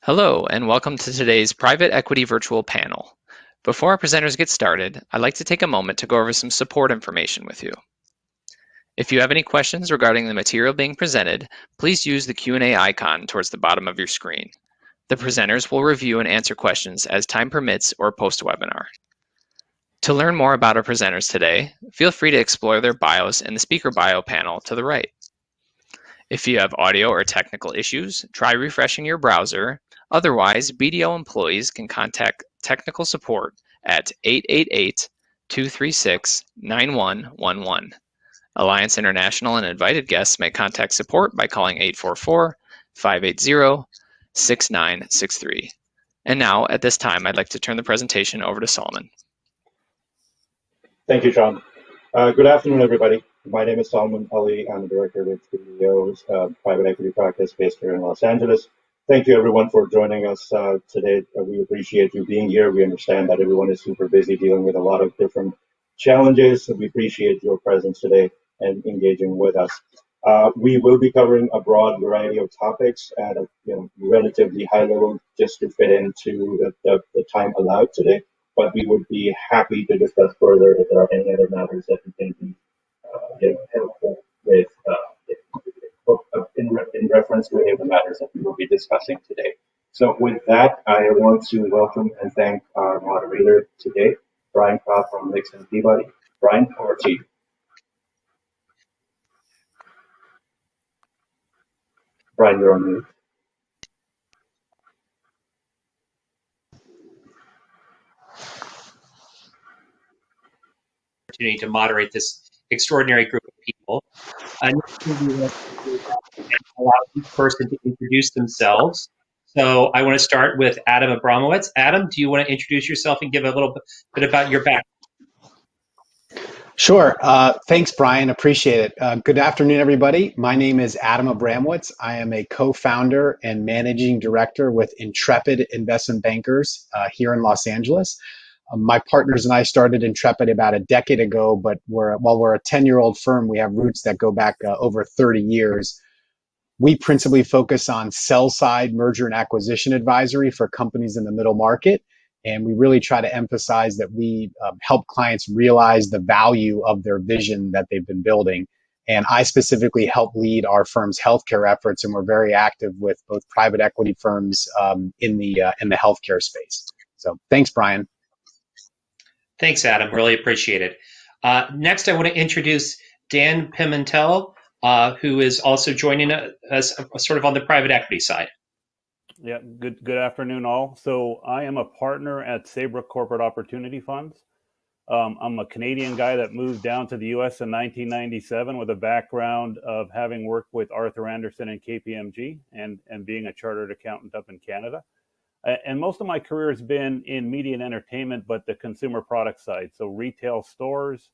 Hello, and welcome to today's Private Equity Virtual Panel. Before our presenters get started, I'd like to take a moment to go over some support information with you. If you have any questions regarding the material being presented, please use the Q&A icon towards the bottom of your screen. The presenters will review and answer questions as time permits or post-webinar. To learn more about our presenters today, feel free to explore their bios in the speaker bio panel to the right. If you have audio or technical issues, try refreshing your browser. Otherwise, BDO employees can contact technical support at 888-236-9111. Alliance International and invited guests may contact support by calling 844-580-6963. And now, at this time, I'd like to turn the presentation over to Salman. Thank you, Sean. Good afternoon, everybody. My name is Salman Ali. I'm the director with BDO's private equity practice based here in Los Angeles. Thank you, everyone, for joining us today. We appreciate you being here. We understand that everyone is super busy dealing with a lot of different challenges, so we appreciate your presence today and engaging with us. We will be covering a broad variety of topics at a relatively high level just to fit into the time allowed today. But we would be happy to discuss further if there are any other matters that we can be helpful with in reference to any of the matters that we will be discussing today. So with that, I want to welcome and thank our moderator today, Brian Krob from Nixon Peabody. Brian, over to you. Brian, you're on mute. Opportunity to moderate this extraordinary group of people. Allow each person to introduce themselves. So I want to start with Adam Abramowitz. Adam, do you want to introduce yourself and give a little bit about your background? Sure. Thanks, Brian. Appreciate it. Good afternoon, everybody. My name is Adam Abramowitz. I am a co-founder and managing director with Intrepid Investment Bankers here in Los Angeles. My partners and I started Intrepid about a decade ago, but while we're a 10-year-old firm, we have roots that go back over 30 years. We principally focus on sell-side merger and acquisition advisory for companies in the middle market. And we really try to emphasize that we help clients realize the value of their vision that they've been building. And I specifically help lead our firm's healthcare efforts, and we're very active with both private equity firms in the healthcare space. So thanks, Brian. Thanks, Adam. Really appreciate it. Next, I want to introduce Dan Pimentel, who is also joining us sort of on the private equity side. Yeah, good afternoon, all. So I am a partner at Saybrook Corporate Opportunity Funds. I'm a Canadian guy that moved down to the U.S. in 1997 with a background of having worked with Arthur Andersen and KPMG and being a chartered accountant up in Canada. And most of my career has been in media and entertainment, but the consumer product side. So retail stores,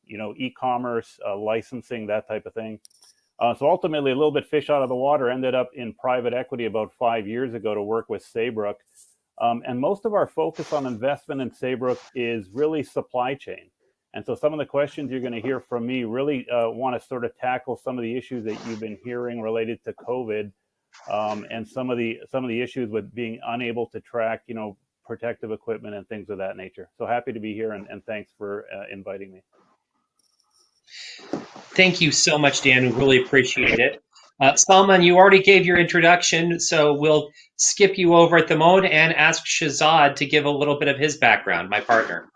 e-commerce, licensing, that type of thing. So ultimately, a little bit fish out of the water, ended up in private equity about 5 years ago to work with Saybrook. And most of our focus on investment in Saybrook is really supply chain. And so some of the questions you're going to hear from me really want to sort of tackle some of the issues that you've been hearing related to COVID. And some of the issues with being unable to track, protective equipment and things of that nature. So happy to be here, and thanks for inviting me. Thank you so much, Dan. We really appreciate it. Salman, you already gave your introduction, so we'll skip you over at the moment and ask Shahzad to give a little bit of his background, my partner.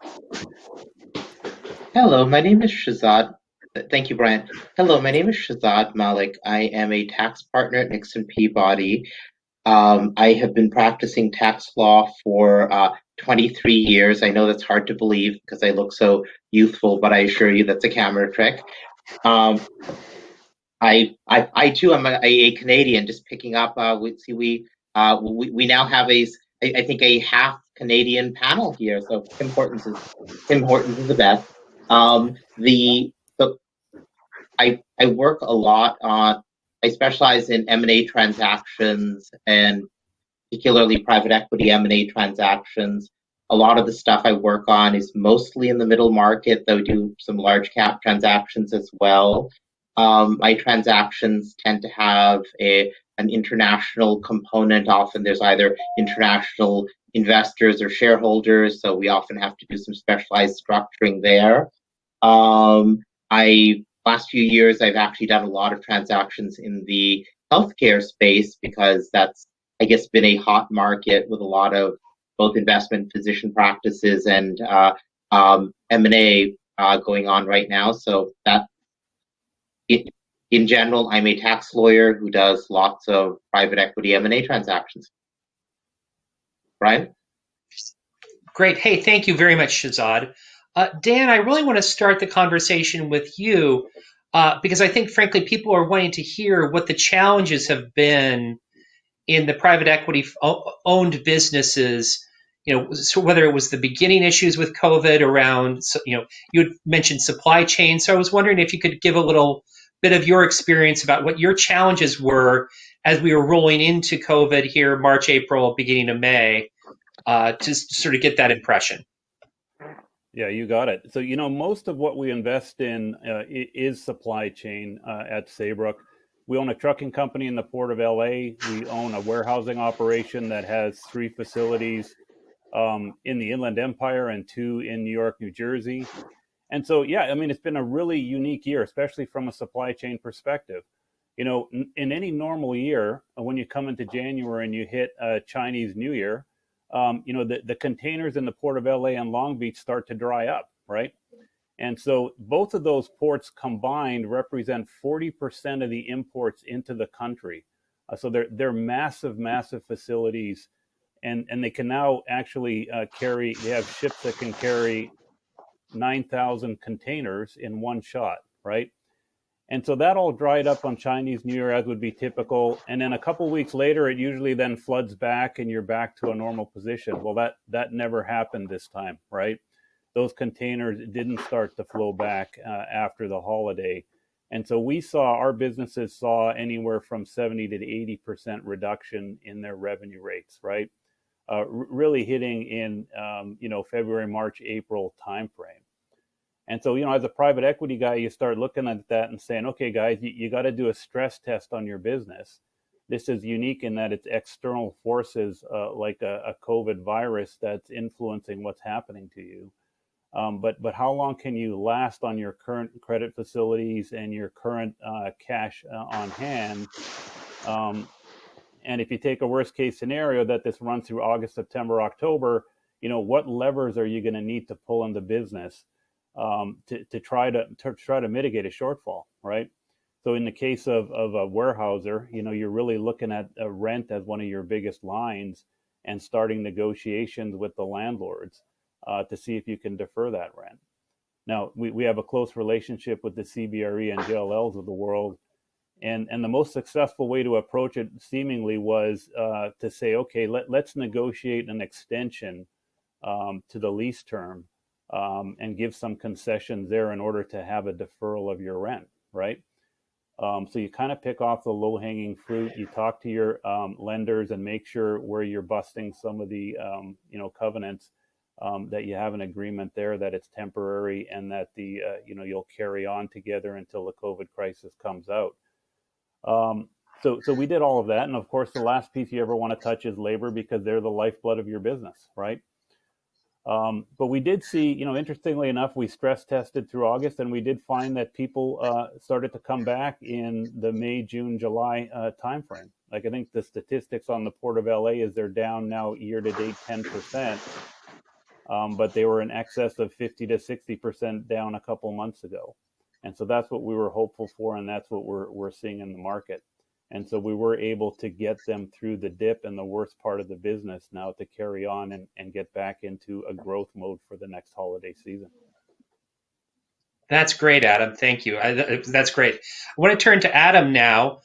Hello, my name is Shahzad. Thank you, Brian. Hello, my name is Shahzad Malik. I am a tax partner at Nixon Peabody. I have been practicing tax law for 23 years. I know that's hard to believe because I look so youthful, but I assure you that's a camera trick. I too am a Canadian. Just picking up. We now have I think a half Canadian panel here. So Tim Hortons is the best. I work a lot on. I specialize in M&A transactions, and particularly private equity M&A transactions. A lot of the stuff I work on is mostly in the middle market, though I do some large cap transactions as well. My transactions tend to have an international component. Often there's either international investors or shareholders, so we often have to do some specialized structuring there. Last few years, I've actually done a lot of transactions in the healthcare space because that's, I guess, been a hot market with a lot of both investment physician practices and M&A going on right now. So that, in general, I'm a tax lawyer who does lots of private equity M&A transactions. Brian? Great. Hey, thank you very much, Shahzad. Dan, I really want to start the conversation with you because I think, frankly, people are wanting to hear what the challenges have been in the private equity owned businesses. So whether it was the beginning issues with COVID around, you had mentioned supply chain. So I was wondering if you could give a little bit of your experience about what your challenges were as we were rolling into COVID here, March, April, beginning of May, to sort of get that impression. Yeah, you got it. So, most of what we invest in is supply chain at Saybrook. We own a trucking company in the Port of LA. We own a warehousing operation that has 3 facilities in the Inland Empire and 2 in New York, New Jersey. And so, yeah, I mean, it's been a really unique year, especially from a supply chain perspective. In any normal year, when you come into January and you hit Chinese New Year, the containers in the Port of LA and Long Beach start to dry up, right? And so both of those ports combined represent 40% of the imports into the country. So they're massive, massive facilities, and they can now actually they have ships that can carry 9,000 containers in one shot, right? And so that all dried up on Chinese New Year, as would be typical. And then a couple of weeks later, it usually then floods back and you're back to a normal position. Well, that never happened this time, right? Those containers didn't start to flow back after the holiday. And so our businesses saw anywhere from 70 to 80% reduction in their revenue rates, right? Really hitting in, February, March, April timeframe. And so, as a private equity guy, you start looking at that and saying, okay, guys, you got to do a stress test on your business. This is unique in that it's external forces like a COVID virus that's influencing what's happening to you. But how long can you last on your current credit facilities and your current cash on hand? And if you take a worst case scenario that this runs through August, September, October, what levers are you going to need to pull in the business to try to mitigate a shortfall, right? So in the case of a warehouser, you're really looking at rent as one of your biggest lines and starting negotiations with the landlords to see if you can defer that rent. Now, we have a close relationship with the CBRE and JLLs of the world, and the most successful way to approach it seemingly was to say, okay, let's negotiate an extension to the lease term and give some concessions there in order to have a deferral of your rent, right? So you kind of pick off the low-hanging fruit. You talk to your lenders and make sure where you're busting some of the covenants that you have an agreement there that it's temporary and that you'll carry on together until the COVID crisis comes out. So we did all of that, and of course, the last piece you ever want to touch is labor because they're the lifeblood of your business, right? But we did see, interestingly enough, we stress tested through August, and we did find that people started to come back in the May, June, July timeframe. Like I think the statistics on the Port of LA is they're down now year to date 10%, but they were in excess of 50 to 60% down a couple months ago. And so that's what we were hopeful for, and that's what we're seeing in the market. And so we were able to get them through the dip and the worst part of the business now to carry on and get back into a growth mode for the next holiday season. That's great, Adam. Thank you. That's great. I want to turn to Adam now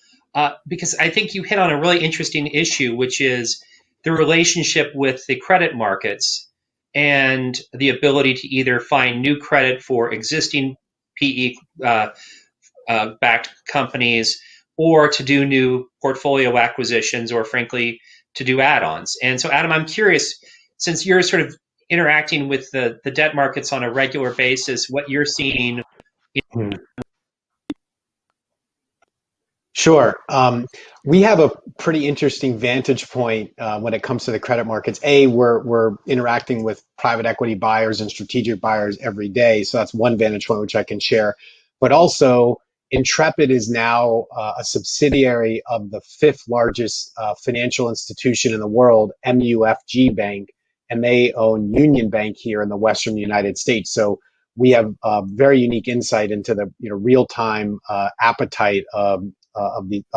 because I think you hit on a really interesting issue, which is the relationship with the credit markets and the ability to either find new credit for existing PE backed companies or to do new portfolio acquisitions or frankly to do add-ons. And so Adam, I'm curious, since you're sort of interacting with the debt markets on a regular basis, what you're seeing Sure. We have a pretty interesting vantage point when it comes to the credit markets. We're interacting with private equity buyers and strategic buyers every day, so that's one vantage point which I can share. But also, Intrepid is now a subsidiary of the fifth largest financial institution in the world, MUFG Bank, and they own Union Bank here in the Western United States. So we have very unique insight into the real time appetite of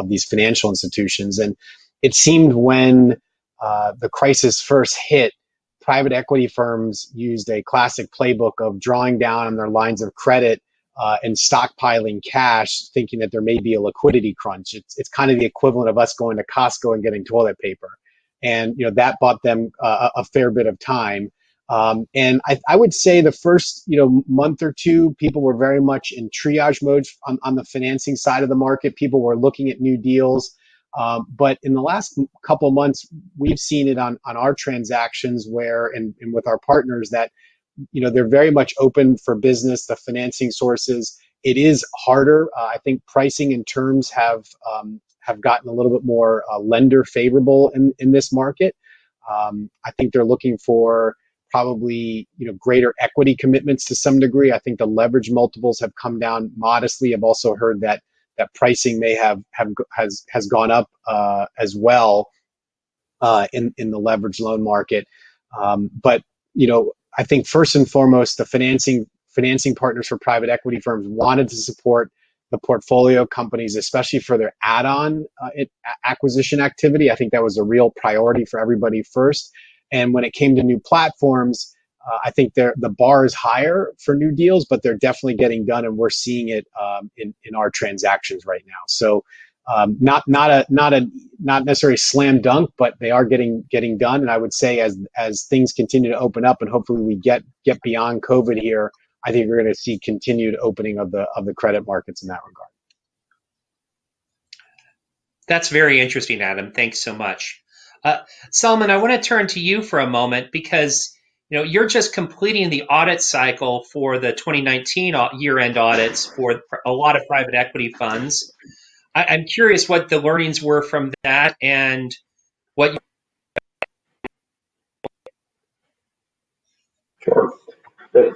these financial institutions. And it seemed when the crisis first hit, private equity firms used a classic playbook of drawing down on their lines of credit and stockpiling cash, thinking that there may be a liquidity crunch. It's kind of the equivalent of us going to Costco and getting toilet paper, and that bought them a fair bit of time. And I would say the first month or two, people were very much in triage mode on the financing side of the market. People were looking at new deals. But in the last couple of months, we've seen it on our transactions and with our partners that they're very much open for business. The financing sources, it is harder. I think pricing and terms have gotten a little bit more lender favorable in this market. I think they're looking for probably greater equity commitments to some degree. I think the leverage multiples have come down modestly. I've also heard that pricing may has gone up as well in the leverage loan market. But I think first and foremost, the financing partners for private equity firms wanted to support the portfolio companies, especially for their add-on acquisition activity. I think that was a real priority for everybody first. And when it came to new platforms, I think the bar is higher for new deals, but they're definitely getting done, and we're seeing it in our transactions right now. So not necessarily slam dunk, but they are getting done. And I would say as things continue to open up, and hopefully we get beyond COVID here, I think we're going to see continued opening of the credit markets in that regard. That's very interesting, Adam. Thanks so much. Salman, I want to turn to you for a moment because you're just completing the audit cycle for the 2019 year-end audits for a lot of private equity funds. I'm curious what the learnings were from that and what. Sure.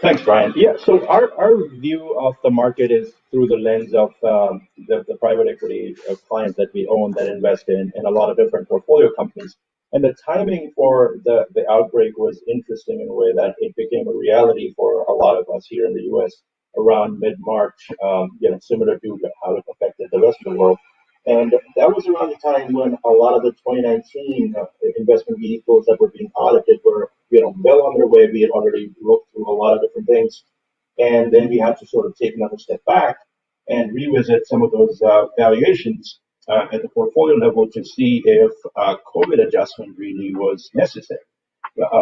Thanks, Brian. Yeah, so our view of the market is through the lens of the private equity clients that we own that invest in a lot of different portfolio companies. And the timing for the outbreak was interesting in a way that it became a reality for a lot of us here in the U.S. around mid-March, similar to how it affected the rest of the world. And that was around the time when a lot of the 2019 investment vehicles that were being audited were, well on their way. We had already looked through a lot of different things. And then we had to sort of take another step back and revisit some of those valuations at the portfolio level to see if COVID adjustment really was necessary.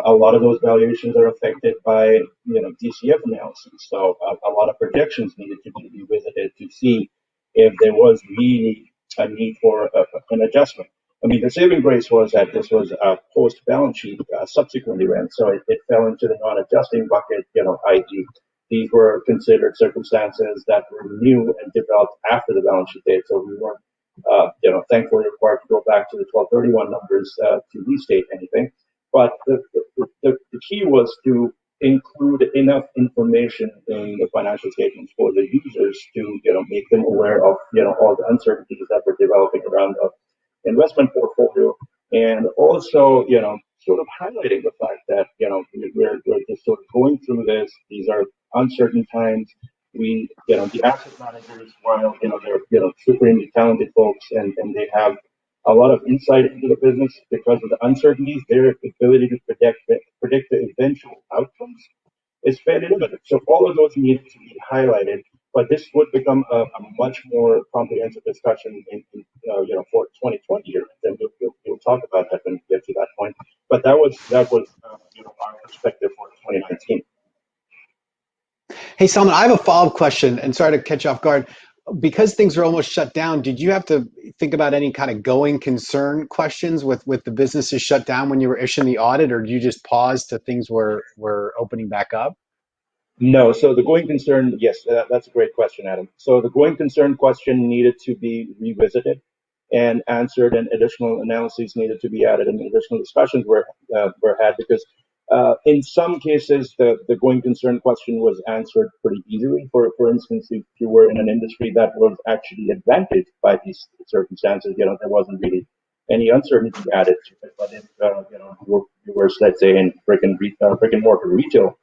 A lot of those valuations are affected by, DCF analysis. So a lot of projections needed to be revisited to see if there was really a need for an adjustment. I mean, the saving grace was that this was a post-balance sheet subsequent event, so it fell into the non-adjusting bucket, i.e. these were considered circumstances that were new and developed after the balance sheet date, so we weren't, thankfully required to go back to the 1231 numbers to restate anything. But the key was to include enough information in the financial statements for the users to, make them aware of, all the uncertainties that were developing around the investment portfolio, and also, sort of highlighting the fact that, we're just sort of going through this. These are uncertain times. We, the asset managers, while, they're, supremely talented folks and they have a lot of insight into the business because of the uncertainties, their ability to predict the eventual outcomes is fairly limited. So all of those need to be highlighted, but this would become a much more comprehensive discussion for 2020 year, and we'll talk about that when we get to that point. But that was our perspective for 2019. Hey, Salman, I have a follow-up question, and sorry to catch you off guard. Because things are almost shut down, did you have to think about any kind of going concern questions with the businesses shut down when you were issuing the audit, or did you just pause till things were opening back up? No, so the going concern, yes, that's a great question, Adam. So the going concern question needed to be revisited and answered, and additional analyses needed to be added, and additional discussions were had because in some cases the going concern question was answered pretty easily. For instance, if you were in an industry that was actually advantaged by these circumstances, there wasn't really any uncertainty added to it. But if you were, let's say, in brick and mortar retail,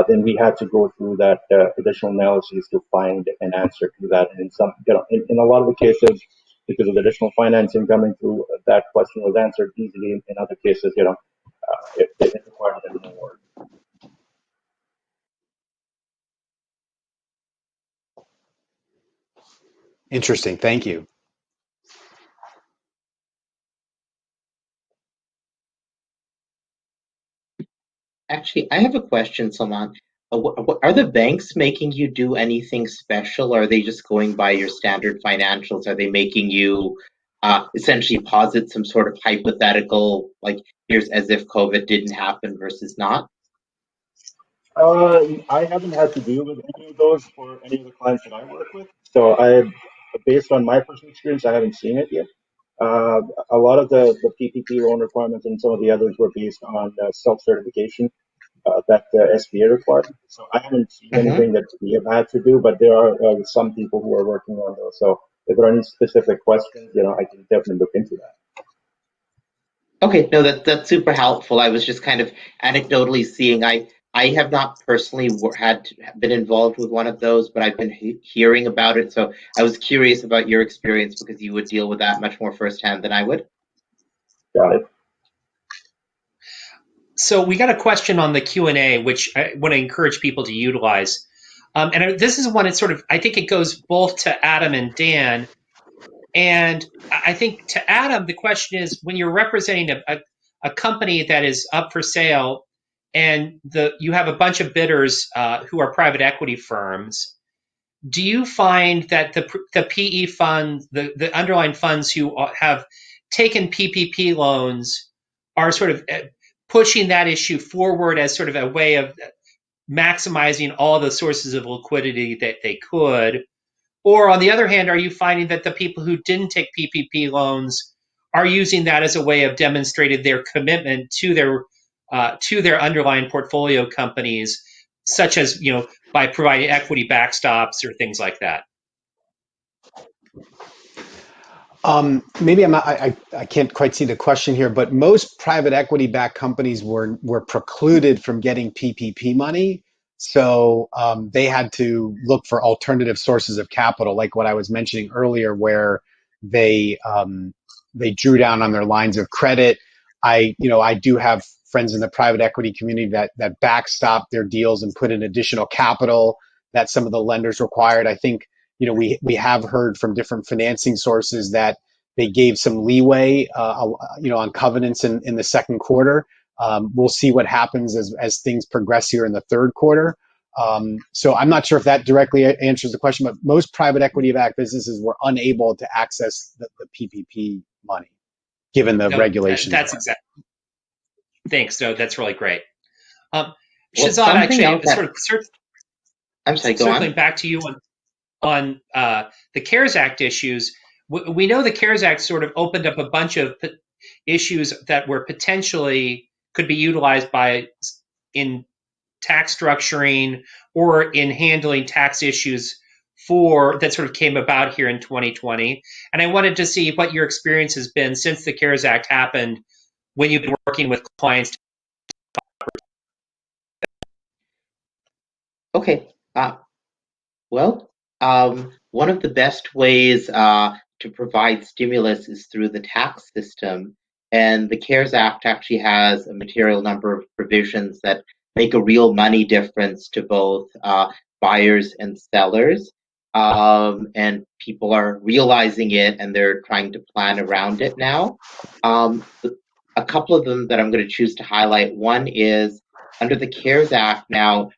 then we had to go through that additional analysis to find an answer to that. And in some, in a lot of the cases, because of additional financing coming through, that question was answered easily. In other cases, it required a little more work. Interesting. Thank you. Actually, I have a question, Salman. Are the banks making you do anything special, or are they just going by your standard financials? Are they making you essentially posit some sort of hypothetical, like here's as if COVID didn't happen versus not? I haven't had to deal with any of those for any of the clients that I work with. So based on my personal experience, I haven't seen it yet. Uh, a lot of the PPP loan requirements and some of the others were based on self-certification that the SBA required. So I haven't seen Mm-hmm. anything that we have had to do, but there are some people who are working on those. So if there are any specific questions, I can definitely look into that. Okay, no, that's super helpful. I was just kind of anecdotally seeing. I have not personally been involved with one of those, but I've been hearing about it. So I was curious about your experience because you would deal with that much more firsthand than I would. Got it. So we got a question on the Q&A, which I want to encourage people to utilize. And this is one, it's sort of, I think it goes both to Adam and Dan. And I think to Adam, the question is, when you're representing a company that is up for sale and you have a bunch of bidders who are private equity firms, do you find that the PE fund, the underlying funds who have taken PPP loans are sort of pushing that issue forward as sort of a way of maximizing all the sources of liquidity that they could? Or on the other hand, are you finding that the people who didn't take PPP loans are using that as a way of demonstrating their commitment to their underlying portfolio companies, such as by providing equity backstops or things like that? Maybe I can't quite see the question here, but most private equity backed companies were precluded from getting PPP money. So they had to look for alternative sources of capital, like what I was mentioning earlier, where they they drew down on their lines of credit. I do have friends in the private equity community that backstop their deals and put in additional capital that some of the lenders required. I think we have heard from different financing sources that they gave some leeway, on covenants in the second quarter. We'll see what happens as things progress here in the third quarter. So I'm not sure if that directly answers the question, but most private equity-backed businesses were unable to access the PPP money, given the No, regulations. that's exactly. Thanks. No, that's really great. Well, Shahzad, something actually, else sort of I'm sorry, go circling on. back to you on the CARES Act issues. We know the CARES Act sort of opened up a bunch of issues that were potentially could be utilized in tax structuring or in handling tax issues that sort of came about here in 2020. And I wanted to see what your experience has been since the CARES Act happened when you've been working with clients. Okay. Well, one of the best ways to provide stimulus is through the tax system. And the CARES Act actually has a material number of provisions that make a real money difference to both buyers and sellers. And people are realizing it and they're trying to plan around it now. A couple of them that I'm going to choose to highlight. One is under the CARES Act now,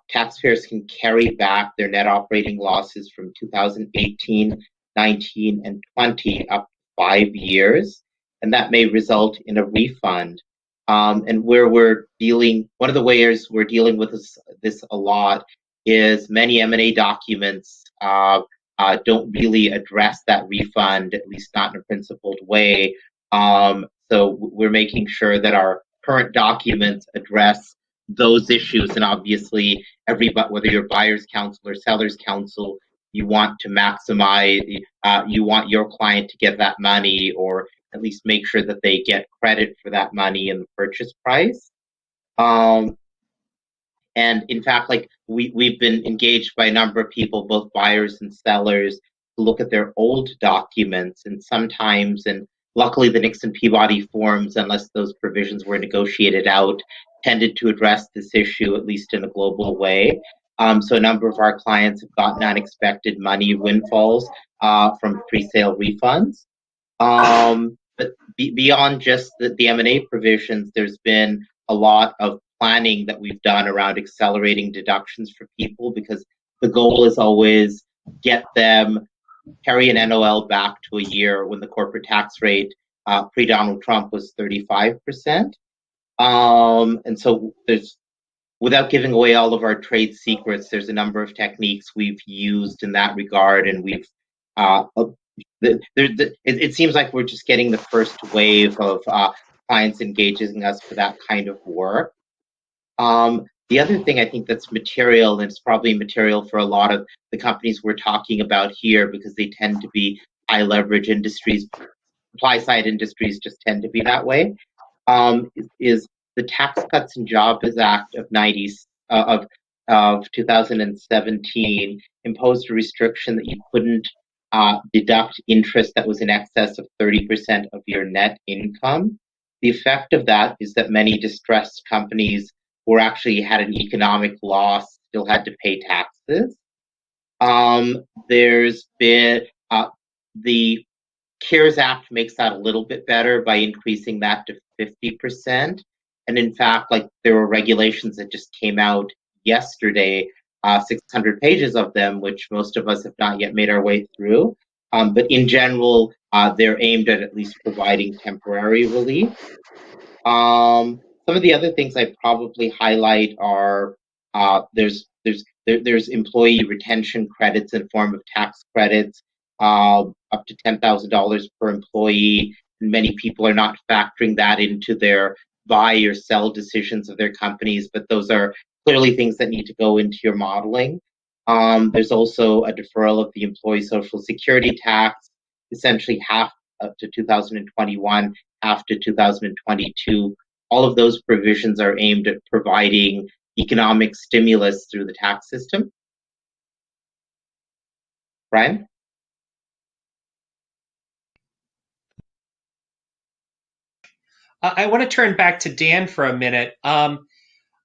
taxpayers can carry back their net operating losses from 2018, 19, and 20 up to 5 years, and that may result in a refund. And where we're dealing, one of the ways we're dealing with this a lot is many M&A documents don't really address that refund, at least not in a principled way. So we're making sure that our current documents address those issues. And obviously, whether you're buyer's counsel or seller's counsel, you want to maximize, you want your client to get that money, or at least make sure that they get credit for that money in the purchase price. And in fact, like we've been engaged by a number of people, both buyers and sellers, to look at their old documents. And sometimes, and luckily the Nixon Peabody forms, unless those provisions were negotiated out, tended to address this issue, at least in a global way. So a number of our clients have gotten unexpected money windfalls from pre-sale refunds. But beyond just the M&A provisions, there's been a lot of planning that we've done around accelerating deductions for people, because the goal is always get them, carry an NOL back to a year when the corporate tax rate pre-Donald Trump was 35%. And so without giving away all of our trade secrets, there's a number of techniques we've used in that regard, and we've it seems like we're just getting the first wave of clients engaging us for that kind of work. The other thing I think that's material, and it's probably material for a lot of the companies we're talking about here, because they tend to be high leverage industries, supply side industries just tend to be that way, is the Tax Cuts and Jobs Act of 2017 imposed a restriction that you couldn't deduct interest that was in excess of 30% of your net income. The effect of that is that many distressed companies who actually had an economic loss still had to pay taxes. There's been the CARES Act makes that a little bit better by increasing that to 50%. And in fact, like there were regulations that just came out yesterday, 600 pages of them, which most of us have not yet made our way through. But in general, they're aimed at least providing temporary relief. Some of the other things I probably highlight are there's employee retention credits in form of tax credits, up to $10,000 per employee. And many people are not factoring that into their buy or sell decisions of their companies, but those are clearly things that need to go into your modeling. There's also a deferral of the employee Social Security tax, essentially half up to 2021, half to 2022. All of those provisions are aimed at providing economic stimulus through the tax system. Brian? I want to turn back to Dan for a minute. I'm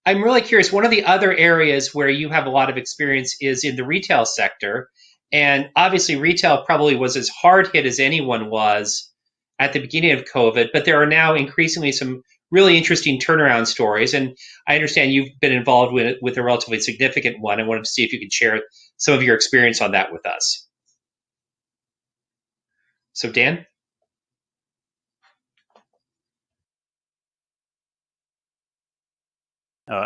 really curious. One of the other areas where you have a lot of experience is in the retail sector. And obviously, retail probably was as hard hit as anyone was at the beginning of COVID, but there are now increasingly some really interesting turnaround stories. And I understand you've been involved with a relatively significant one. I wanted to see if you could share some of your experience on that with us. So, Dan?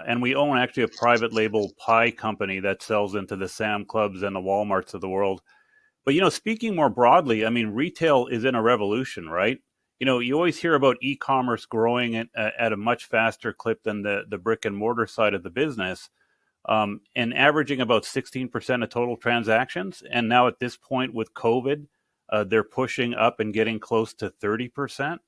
And we own actually a private label pie company that sells into the Sam Clubs and the Walmarts of the world. But, speaking more broadly, I mean, retail is in a revolution, right? You always hear about e-commerce growing at a much faster clip than the brick and mortar side of the business, and averaging about 16% of total transactions. And now at this point with COVID, they're pushing up and getting close to 30%.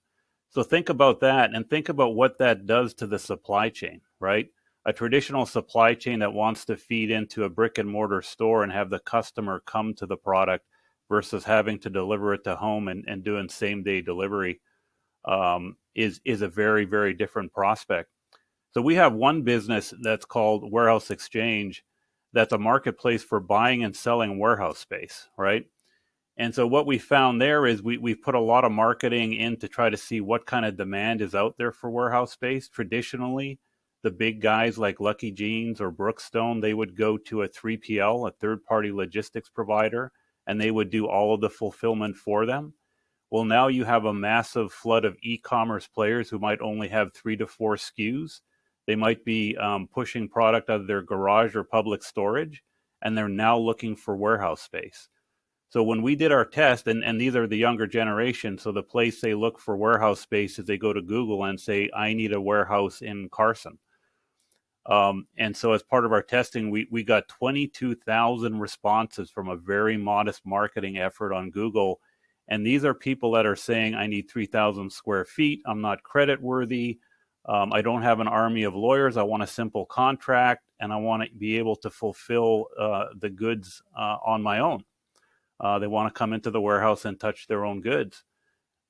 So think about that, and think about what that does to the supply chain, right? A traditional supply chain that wants to feed into a brick and mortar store and have the customer come to the product versus having to deliver it to home and doing same day delivery is a very, very different prospect. So we have one business that's called Warehouse Exchange that's a marketplace for buying and selling warehouse space, right? And so what we found there is we've put a lot of marketing in to try to see what kind of demand is out there for warehouse space. Traditionally, the big guys like Lucky Jeans or Brookstone, they would go to a 3PL, a third-party logistics provider, and they would do all of the fulfillment for them. Well, now you have a massive flood of e-commerce players who might only have 3 to 4 SKUs. They might be pushing product out of their garage or public storage, and they're now looking for warehouse space. So when we did our test, and these are the younger generation, so the place they look for warehouse space is they go to Google and say, I need a warehouse in Carson. And so as part of our testing, we got 22,000 responses from a very modest marketing effort on Google. And these are people that are saying, I need 3,000 square feet. I'm not credit worthy. I don't have an army of lawyers. I want a simple contract, and I want to be able to fulfill the goods on my own. They want to come into the warehouse and touch their own goods.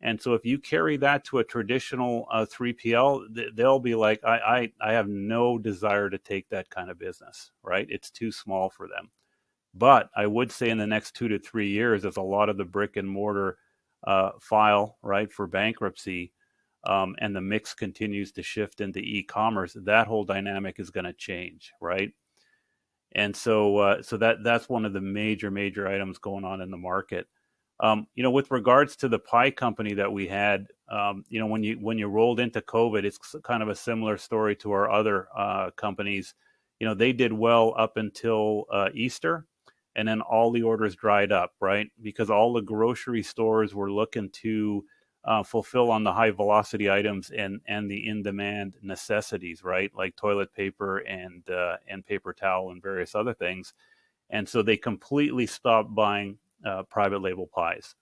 And so if you carry that to a traditional 3PL, they'll be like, I have no desire to take that kind of business, right? It's too small for them. But I would say in the next 2 to 3 years, as a lot of the brick and mortar file, right, for bankruptcy, and the mix continues to shift into e-commerce, that whole dynamic is going to change, right? And so that's one of the major items going on in the market. With regards to the pie company that we had, when you rolled into COVID, it's kind of a similar story to our other companies. They did well up until Easter, and then all the orders dried up, right? Because all the grocery stores were looking to fulfill on the high velocity items and the in-demand necessities, right? Like toilet paper and paper towel and various other things. And so they completely stopped buying private label pies.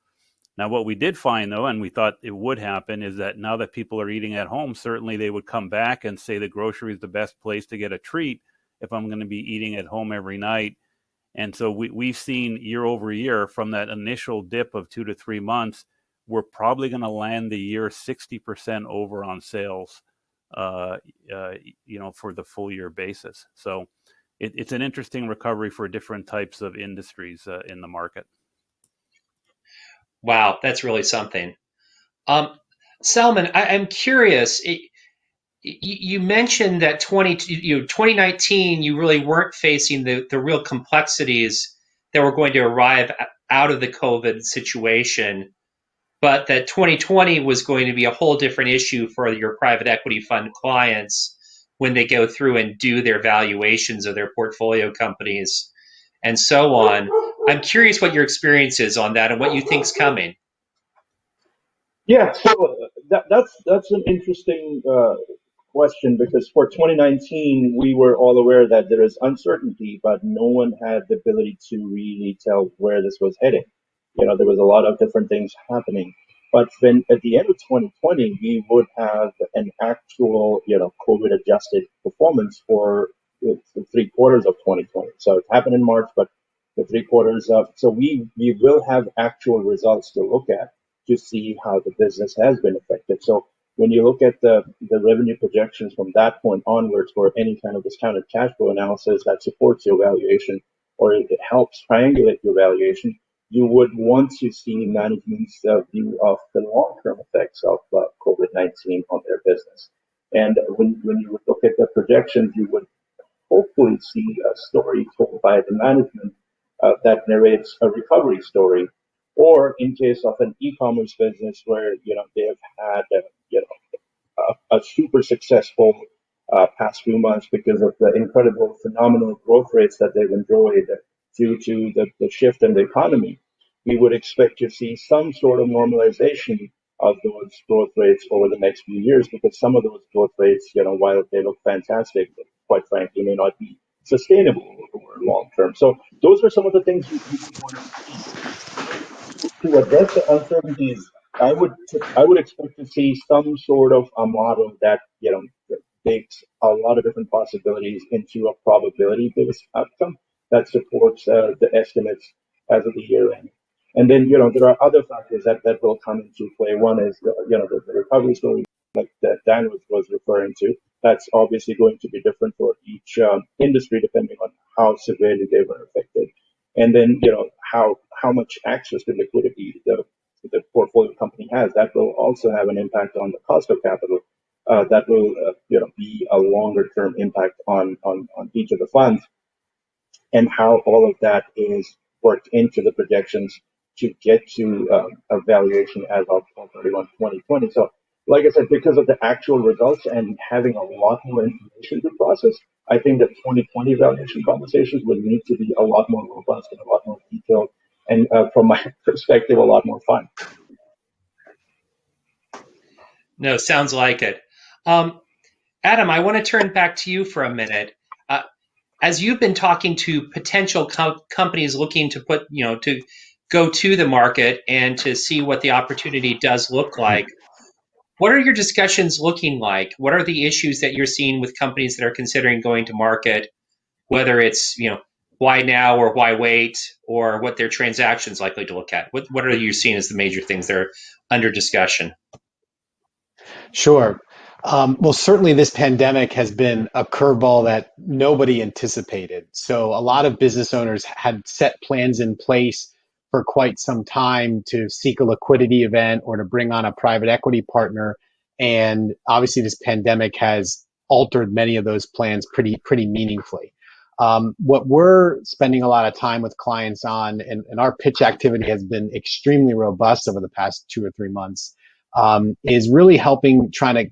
Now, what we did find, though, and we thought it would happen, is that now that people are eating at home, certainly they would come back and say the grocery is the best place to get a treat if I'm going to be eating at home every night. And so we've seen year over year from that initial dip of 2 to 3 months, we're probably going to land the year 60% over on sales, for the full year basis. So it's an interesting recovery for different types of industries in the market. Wow, that's really something. Salman, I'm curious. You mentioned that 2019, you really weren't facing the real complexities that were going to arrive out of the COVID situation, but that 2020 was going to be a whole different issue for your private equity fund clients when they go through and do their valuations of their portfolio companies and so on. I'm curious what your experience is on that and what you think's coming. Yeah, so that's an interesting question, because for 2019 we were all aware that there is uncertainty, but no one had the ability to really tell where this was heading. There was a lot of different things happening. But then at the end of 2020, we would have an actual, COVID adjusted performance for the 3 quarters of 2020. So it happened in March, but the 3 quarters of, so we will have actual results to look at to see how the business has been affected. So when you look at the revenue projections from that point onwards for any kind of discounted cash flow analysis that supports your valuation, or it helps triangulate your valuation, you would want to see management's view of the long-term effects of COVID-19 on their business. And when you would look at the projections, you would hopefully see a story told by the management that narrates a recovery story. Or in case of an e-commerce business where they have had a super successful past few months because of the incredible phenomenal growth rates that they've enjoyed due to the shift in the economy, we would expect to see some sort of normalization of those growth rates over the next few years, because some of those growth rates, while they look fantastic, quite frankly, may not be sustainable over long term. So those are some of the things you want to see. To address the uncertainties, I would expect to see some sort of a model that takes a lot of different possibilities into a probability-based outcome that supports the estimates as of the year end. And then there are other factors that will come into play. One is the recovery story, like that Dan was referring to. That's obviously going to be different for each industry depending on how severely they were affected. And then how much access to liquidity the portfolio company has. That will also have an impact on the cost of capital. That will be a longer term impact on each of the funds, and how all of that is worked into the projections to get to a valuation as of 12/31/2020. So, like I said, because of the actual results and having a lot more information to process, I think the 2020 valuation conversations would need to be a lot more robust and a lot more detailed, and from my perspective, a lot more fun. No, sounds like it. Adam, I want to turn back to you for a minute. As you've been talking to potential companies looking to to go to the market and to see what the opportunity does look like, what are your discussions looking like? What are the issues that you're seeing with companies that are considering going to market, whether it's, why now or why wait, or what their transactions likely to look at? What are you seeing as the major things that are under discussion? Sure. Well, certainly this pandemic has been a curveball that nobody anticipated. So a lot of business owners had set plans in place for quite some time to seek a liquidity event or to bring on a private equity partner. And obviously this pandemic has altered many of those plans pretty meaningfully. What we're spending a lot of time with clients on, and our pitch activity has been extremely robust over the past 2 or 3 months, is really trying to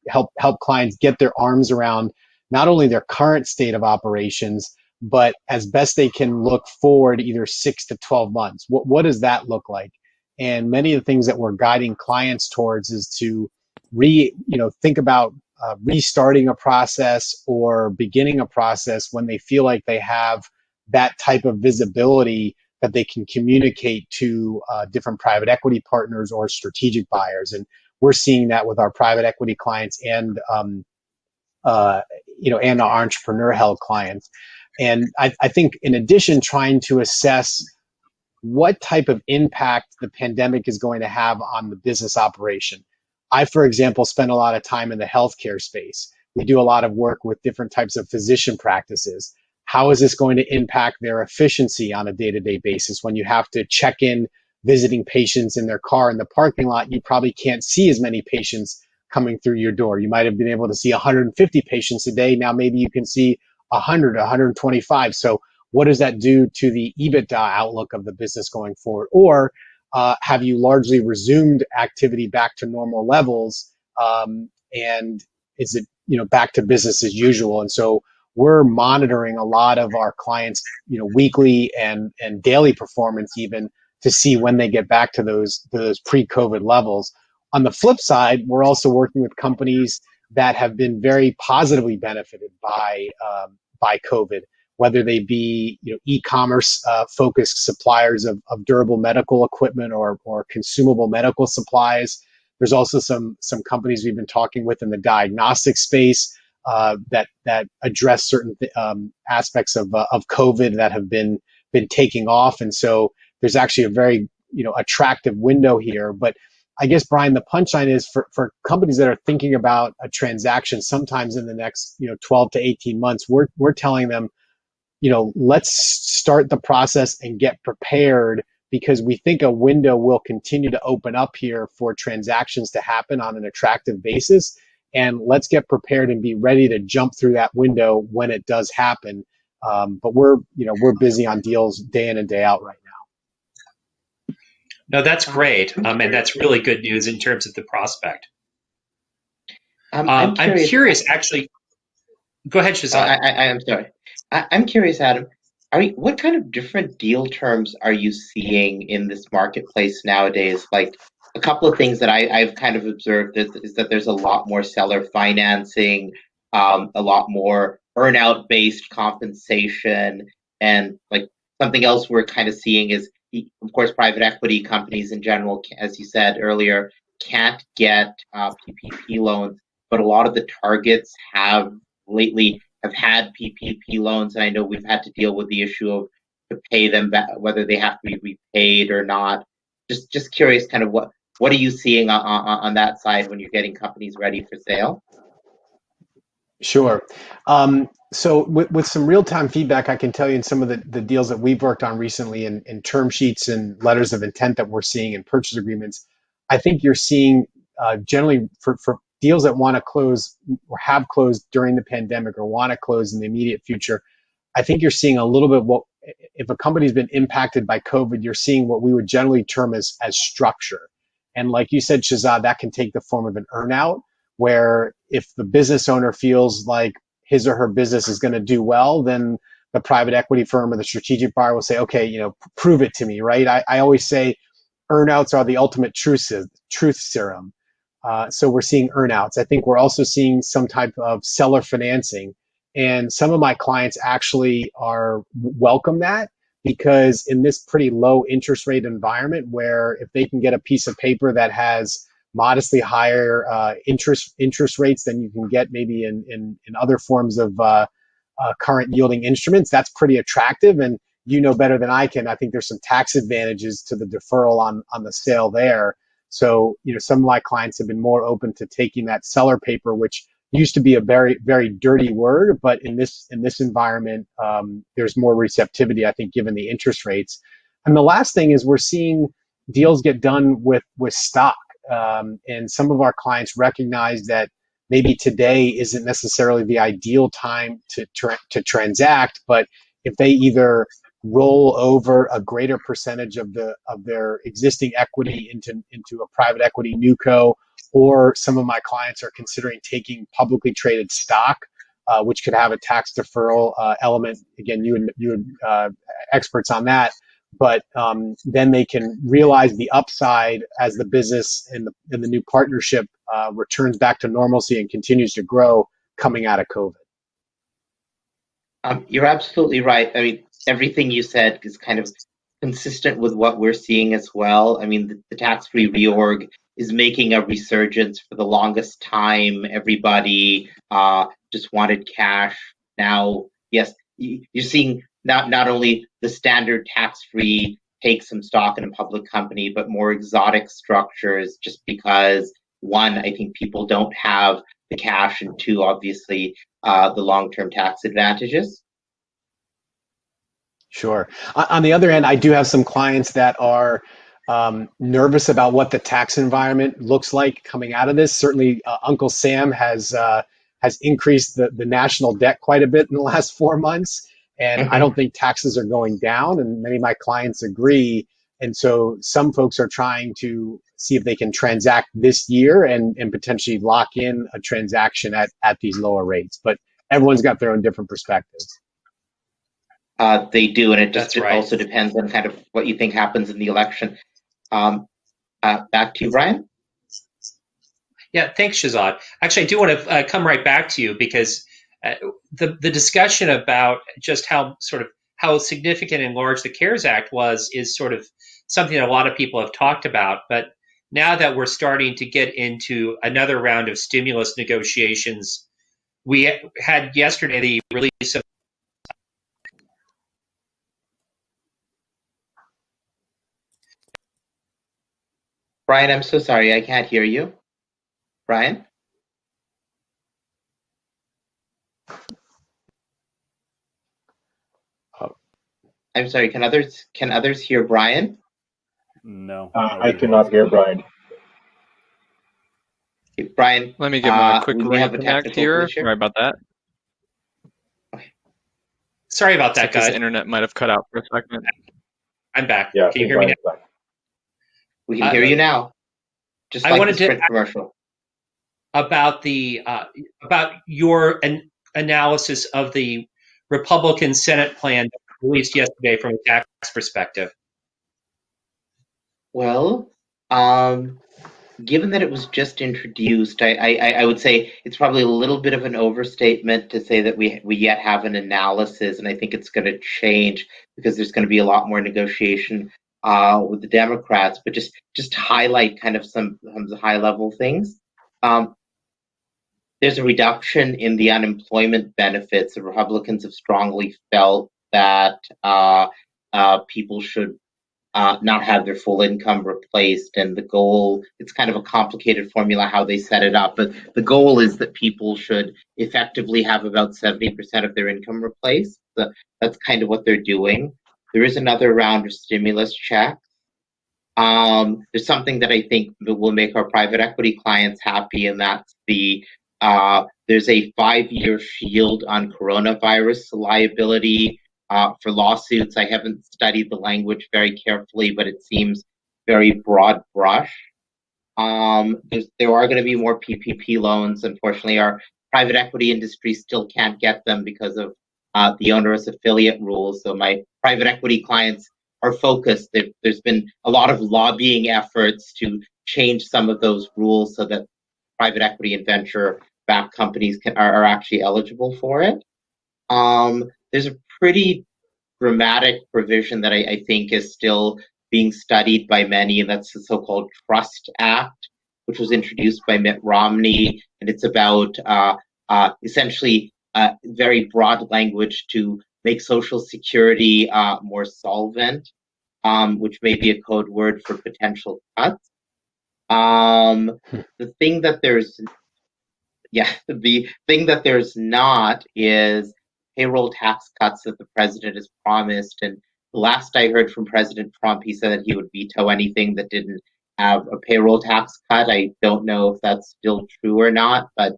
help clients get their arms around not only their current state of operations, but as best they can look forward either 6 to 12 months. What does that look like? And many of the things that we're guiding clients towards is to think about restarting a process or beginning a process when they feel like they have that type of visibility that they can communicate to different private equity partners or strategic buyers. And we're seeing that with our private equity clients and our entrepreneur held clients. And I think in addition, trying to assess what type of impact the pandemic is going to have on the business operation. I, for example, spend a lot of time in the healthcare space. We do a lot of work with different types of physician practices. How is this going to impact their efficiency on a day-to-day basis? When you have to check in visiting patients in their car in the parking lot, you probably can't see as many patients coming through your door. You might have been able to see 150 patients a day. Now maybe you can see 100, 125. So what does that do to the EBITDA outlook of the business going forward? Or have you largely resumed activity back to normal levels? And is it back to business as usual? And so we're monitoring a lot of our clients, weekly and daily performance even to see when they get back to those pre-COVID levels. On the flip side, we're also working with companies that have been very positively benefited by COVID, whether they be e-commerce focused suppliers of durable medical equipment or consumable medical supplies. There's also some companies we've been talking with in the diagnostic space that address certain aspects of COVID that have been taking off, and so there's actually a very attractive window here. But I guess, Brian, the punchline is for companies that are thinking about a transaction sometimes in the next 12 to 18 months, we're telling them, let's start the process and get prepared, because we think a window will continue to open up here for transactions to happen on an attractive basis. And let's get prepared and be ready to jump through that window when it does happen. But we're busy on deals day in and day out right now. No, that's great. And that's really good news in terms of the prospect. I'm curious, actually. Go ahead, Shahzad. I'm sorry. I'm curious, Adam. What kind of different deal terms are you seeing in this marketplace nowadays? Like, a couple of things that I've kind of observed is that there's a lot more seller financing, a lot more earnout based compensation, and like something else we're kind of seeing is, of course, private equity companies in general, as you said earlier, can't get PPP loans, but a lot of the targets have had PPP loans, and I know we've had to deal with the issue of to pay them back, whether they have to be repaid or not. Just curious, kind of what are you seeing on that side when you're getting companies ready for sale? Sure. So with some real-time feedback, I can tell you in some of the deals that we've worked on recently in term sheets and letters of intent that we're seeing in purchase agreements, I think you're seeing generally for deals that want to close or have closed during the pandemic or want to close in the immediate future, I think you're seeing a little bit if a company's been impacted by COVID, you're seeing what we would generally term as structure. And like you said, Shahzad, that can take the form of an earnout, where if the business owner feels like his or her business is going to do well, then the private equity firm or the strategic buyer will say, okay, prove it to me, right? I always say earnouts are the ultimate truth serum. So we're seeing earnouts. I think we're also seeing some type of seller financing. And some of my clients actually welcome that, because in this pretty low interest rate environment, where if they can get a piece of paper that has modestly higher interest rates than you can get maybe in other forms of current yielding instruments, that's pretty attractive. And you know better than I can, I think there's some tax advantages to the deferral on the sale there. So, some of my clients have been more open to taking that seller paper, which used to be a very, very dirty word, but in this environment, there's more receptivity, I think, given the interest rates. And the last thing is we're seeing deals get done with stock. And some of our clients recognize that maybe today isn't necessarily the ideal time to transact, but if they either roll over a greater percentage of their existing equity into a private equity newco, or some of my clients are considering taking publicly traded stock, which could have a tax deferral element. Again, you experts on that, but then they can realize the upside as the business and the new partnership returns back to normalcy and continues to grow coming out of COVID. You're absolutely right. I mean, everything you said is kind of consistent with what we're seeing as well. I mean, the tax-free reorg is making a resurgence. For the longest time, everybody just wanted cash. Now, yes, you're seeing not only the standard tax-free take some stock in a public company, but more exotic structures, just because, one, I think people don't have the cash, and two, obviously, the long-term tax advantages. Sure. On the other hand, I do have some clients that are nervous about what the tax environment looks like coming out of this. Certainly, Uncle Sam has increased the national debt quite a bit in the last 4 months, and I don't think taxes are going down, and many of my clients agree. And so some folks are trying to see if they can transact this year and potentially lock in a transaction at these lower rates. But everyone's got their own different perspectives. They do, and it That's right. also depends on kind of what you think happens in the election. Back to you, Brian. Yeah, thanks, Shahzad. Actually, I do want to come right back to you, because the discussion about just how significant and large the CARES Act is sort of something that a lot of people have talked about. But now that we're starting to get into another round of stimulus negotiations, we had yesterday the release of Brian, I'm so sorry, I can't hear you. Brian? I'm sorry, can others hear Brian? No. I cannot hear Brian. Brian, Let me give him a quick we have a reconnect here. issue. Sorry about that. Sorry about that, guys. His internet might have cut out for a second. I'm back. Yeah, Can you hear me now? back. We can hear you now. Just like the Sprint commercial. About your analysis of the Republican Senate plan released yesterday from a tax perspective. Well, given that it was just introduced, I would say it's probably a little bit of an overstatement to say that we yet have an analysis, and I think it's going to change because there's going to be a lot more negotiation with the Democrats. But just highlight kind of some high level things. There's a reduction in the unemployment benefits. The Republicans have strongly felt that people should not have their full income replaced. And the goal, it's kind of a complicated formula how they set it up, but the goal is that people should effectively have about 70% of their income replaced. That's kind of what they're doing. There is another round of stimulus checks. There's something that I think will make our private equity clients happy, and that's there's a 5-year shield on coronavirus liability for lawsuits. I haven't studied the language very carefully, but it seems very broad brush. There are going to be more PPP loans. Unfortunately, our private equity industry still can't get them because of the onerous affiliate rules. So my private equity clients are focused. There's been a lot of lobbying efforts to change some of those rules so that private equity and venture-backed companies are actually eligible for it. There's a pretty dramatic provision that I think is still being studied by many, and that's the so-called Trust Act, which was introduced by Mitt Romney, and it's about essentially very broad language to make Social Security more solvent, which may be a code word for potential cuts. The thing that there's not is payroll tax cuts that the president has promised. And the last I heard from President Trump, he said that he would veto anything that didn't have a payroll tax cut. I don't know if that's still true or not, but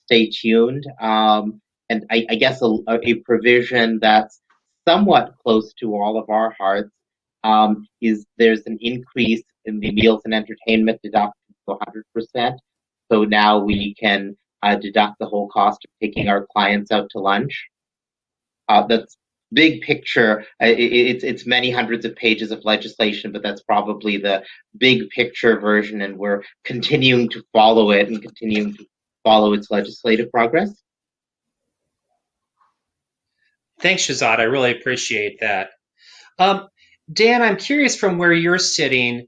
stay tuned. And I guess a provision that's somewhat close to all of our hearts is there's an increase in the meals and entertainment deduction to 100%. So now we can deduct the whole cost of taking our clients out to lunch. That's big picture. It's many hundreds of pages of legislation, but that's probably the big picture version, and we're continuing to follow it and continuing to follow its legislative progress. Thanks, Shahzad. I really appreciate that. Dan, I'm curious from where you're sitting,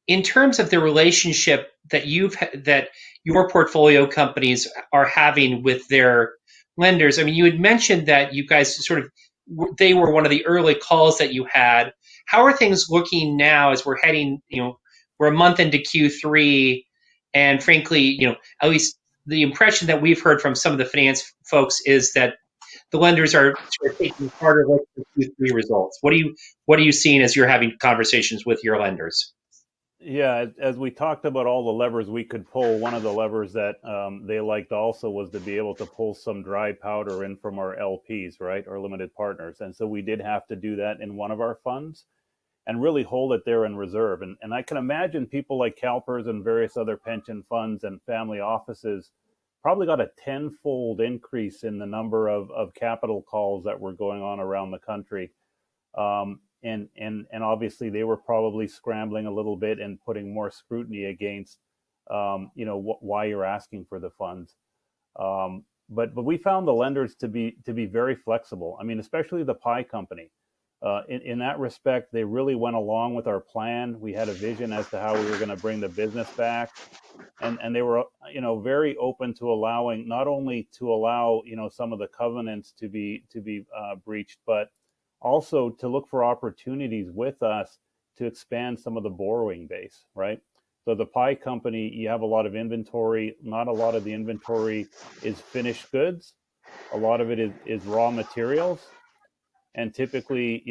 in terms of the relationship that your portfolio companies are having with their lenders. I mean, you had mentioned that you guys they were one of the early calls that you had. How are things looking now as we're heading, we're a month into Q3, and frankly, at least the impression that we've heard from some of the finance folks is that the lenders are sort of taking a harder look at Q3 results. What are you seeing as you're having conversations with your lenders? Yeah, as we talked about all the levers we could pull, one of the levers that they liked also was to be able to pull some dry powder in from our LPs, right, our limited partners. And so we did have to do that in one of our funds and really hold it there in reserve. And I can imagine people like CalPERS and various other pension funds and family offices probably got a tenfold increase in the number of capital calls that were going on around the country. And obviously they were probably scrambling a little bit and putting more scrutiny against, why you're asking for the funds. But we found the lenders to be very flexible. I mean, especially the pie company. In that respect, they really went along with our plan. We had a vision as to how we were going to bring the business back. And they were, very open to allowing, not only to allow, some of the covenants to be breached, but also to look for opportunities with us to expand some of the borrowing base, right? So the pie company, you have a lot of inventory. Not a lot of the inventory is finished goods. A lot of it is raw materials. And typically,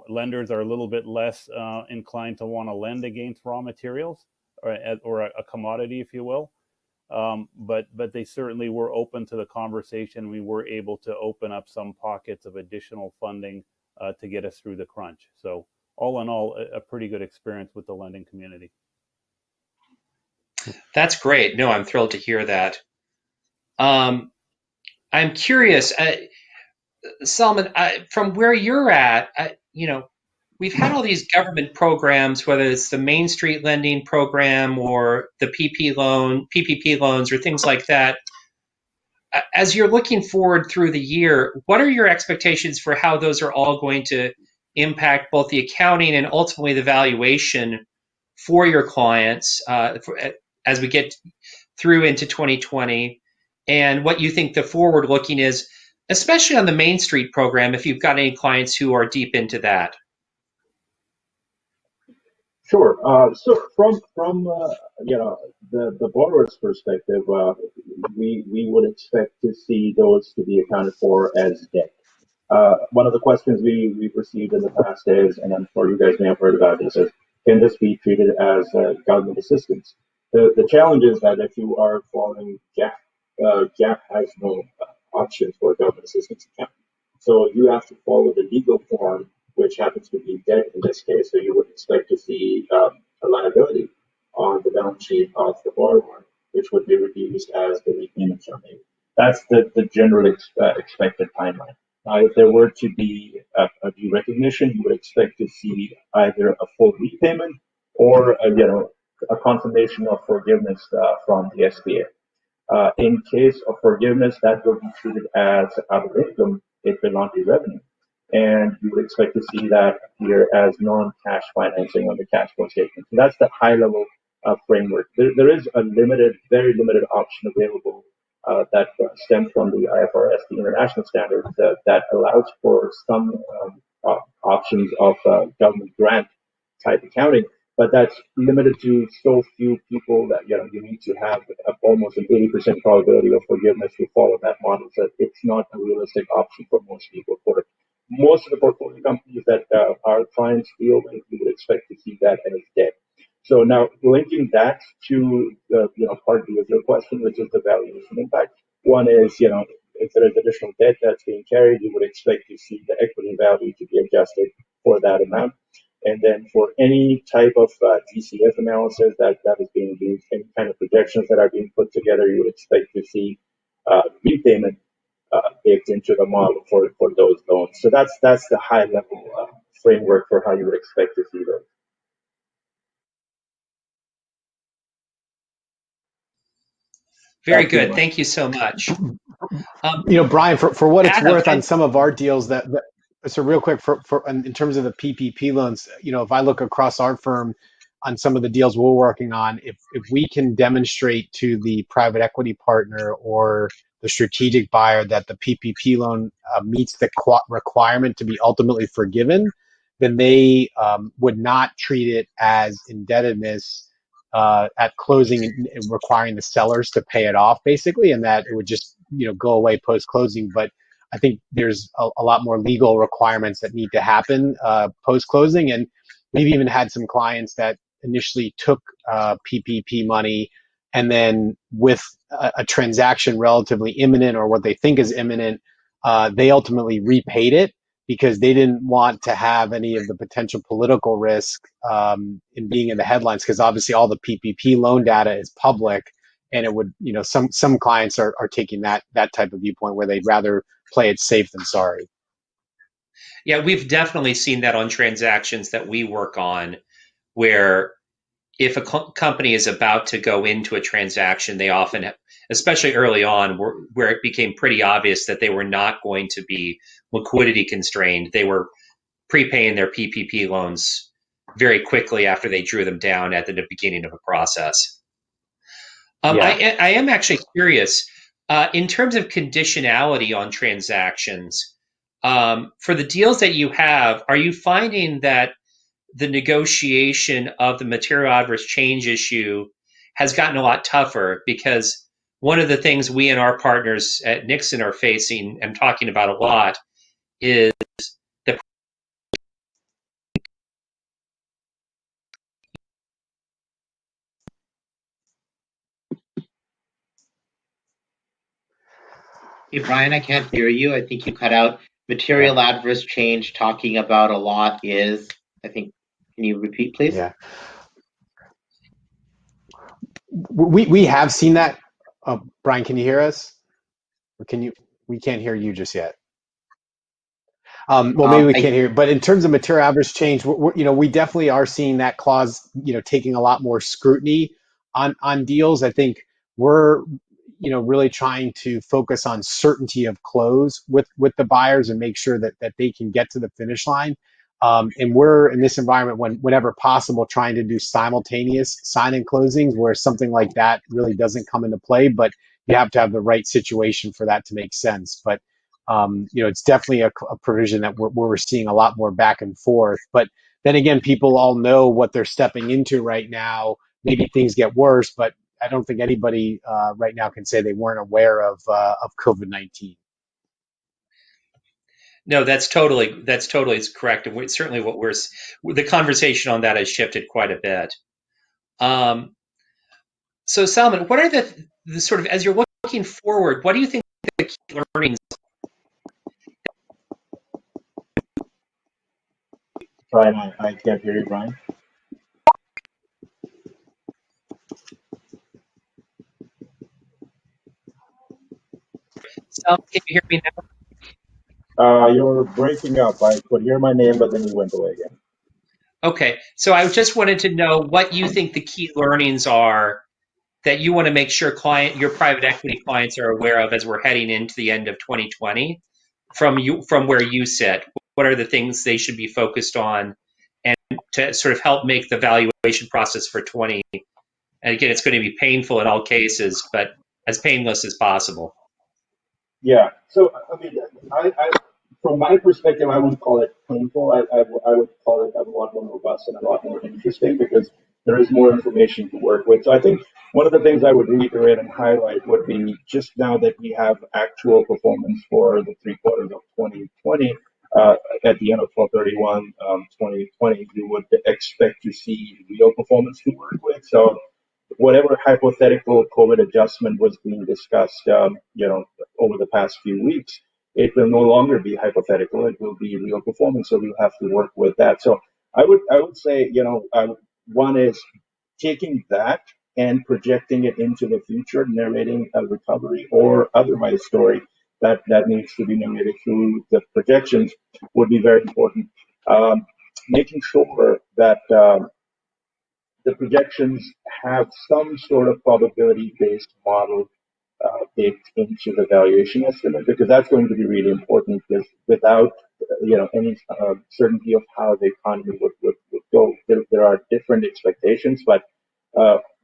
lenders are a little bit less inclined to want to lend against raw materials or a commodity, if you will. But they certainly were open to the conversation. We were able to open up some pockets of additional funding to get us through the crunch. So all in all, a pretty good experience with the lending community. That's great. No, I'm thrilled to hear that. I'm curious, Salman, from where you're at, we've had all these government programs, whether it's the Main Street lending program or the PPP loans or things like that. As you're looking forward through the year, what are your expectations for how those are all going to impact both the accounting and ultimately the valuation for your clients as we get through into 2020, and what you think the forward looking is, especially on the Main Street program, if you've got any clients who are deep into that? Sure. So from the borrower's perspective, we would expect to see those to be accounted for as debt. One of the questions we've received in the past is, and I'm sure you guys may have heard about this, is can this be treated as government assistance? The challenge is that if you are following GAAP, GAAP has no options for government assistance account. So you have to follow the legal form, which happens to be debt in this case. So you would expect to see a liability on the balance sheet of the borrower, which would be reduced as the repayments are made. That's the general expected timeline. Now, if there were to be a due recognition, you would expect to see either a full repayment or a confirmation of forgiveness from the SBA. In case of forgiveness, that will be treated as other income. It will not be revenue. And you would expect to see that appear as non-cash financing on the cash flow statement. So that's the high-level framework. There is a very limited option available that stems from the IFRS, the international standards, that allows for some options of government grant type accounting, but that's limited to so few people that you need to have almost an 80% probability of forgiveness to follow that model. So it's not a realistic option for most people. For most of the portfolio companies that our clients deal with, we would expect to see that as debt. So now linking that to part B of your question, which is the valuation impact. One is, if there is additional debt that's being carried, you would expect to see the equity value to be adjusted for that amount. And then for any type of DCF analysis that is being used, any kind of projections that are being put together, you would expect to see repayment baked into the model for those loans. So that's the high level framework for how you would expect to see those. Very good. Thank you so much. Brian, for what it's Adam, worth on some of our deals so real quick for in terms of the PPP loans, if I look across our firm on some of the deals we're working on, if we can demonstrate to the private equity partner or the strategic buyer that the PPP loan meets the requirement to be ultimately forgiven, then they would not treat it as indebtedness at closing, requiring the sellers to pay it off, basically, and that it would just go away post closing. But I think there's a lot more legal requirements that need to happen post closing, and we've even had some clients that initially took PPP money, and then with a transaction relatively imminent or what they think is imminent, they ultimately repaid it because they didn't want to have any of the potential political risk in being in the headlines, because obviously all the PPP loan data is public, and it would, some clients are taking that type of viewpoint where they'd rather play it safe than sorry. Yeah, we've definitely seen that on transactions that we work on, where if a company is about to go into a transaction, they often, especially early on, where it became pretty obvious that they were not going to be liquidity constrained, they were prepaying their PPP loans very quickly after they drew them down at the beginning of a process. I am actually curious, in terms of conditionality on transactions, for the deals that you have, are you finding that the negotiation of the material adverse change issue has gotten a lot tougher? Because one of the things we and our partners at Nixon are facing and talking about a lot is the Hey, Brian, I can't hear you. I think you cut out. Material adverse change talking about a lot is, can you repeat, please? Yeah. We have seen that. Brian, can you hear us? Or we can't hear you just yet. Well, maybe we can't hear, but in terms of material adverse change, we definitely are seeing that clause, taking a lot more scrutiny on deals. I think we're, really trying to focus on certainty of close with the buyers and make sure that they can get to the finish line. And we're in this environment whenever possible, trying to do simultaneous sign and closings where something like that really doesn't come into play, but you have to have the right situation for that to make sense. But it's definitely a provision that we're seeing a lot more back and forth. But then again, people all know what they're stepping into right now. Maybe things get worse, but I don't think anybody right now can say they weren't aware of COVID-19. No, that's totally correct, and certainly the conversation on that has shifted quite a bit. So, Salman, what are the sort of, as you're looking forward, what do you think the key learnings Brian, I can't hear you, Brian. Sal, can you hear me now? You're breaking up. I could hear my name, but then you went away again. Okay, so I just wanted to know what you think the key learnings are that you want to make sure your private equity clients are aware of as we're heading into the end of 2020 from where you sit. What are the things they should be focused on and to sort of help make the valuation process for 20? And again, it's going to be painful in all cases, but as painless as possible. Yeah. So, I mean, from my perspective, I wouldn't call it painful. I would call it a lot more robust and a lot more interesting because there is more information to work with. So I think one of the things I would reiterate and highlight would be just now that we have actual performance for the 3 quarters of 2020, at the end of 12/31, 2020, you would expect to see real performance to work with. So whatever hypothetical COVID adjustment was being discussed, over the past few weeks, it will no longer be hypothetical. It will be real performance. So we'll have to work with that. So I would say, one is taking that and projecting it into the future, narrating a recovery or otherwise story that needs to be narrated through the projections would be very important. Making sure that the projections have some sort of probability-based model baked into the valuation estimate, because that's going to be really important. Because without any certainty of how the economy would go, there are different expectations. But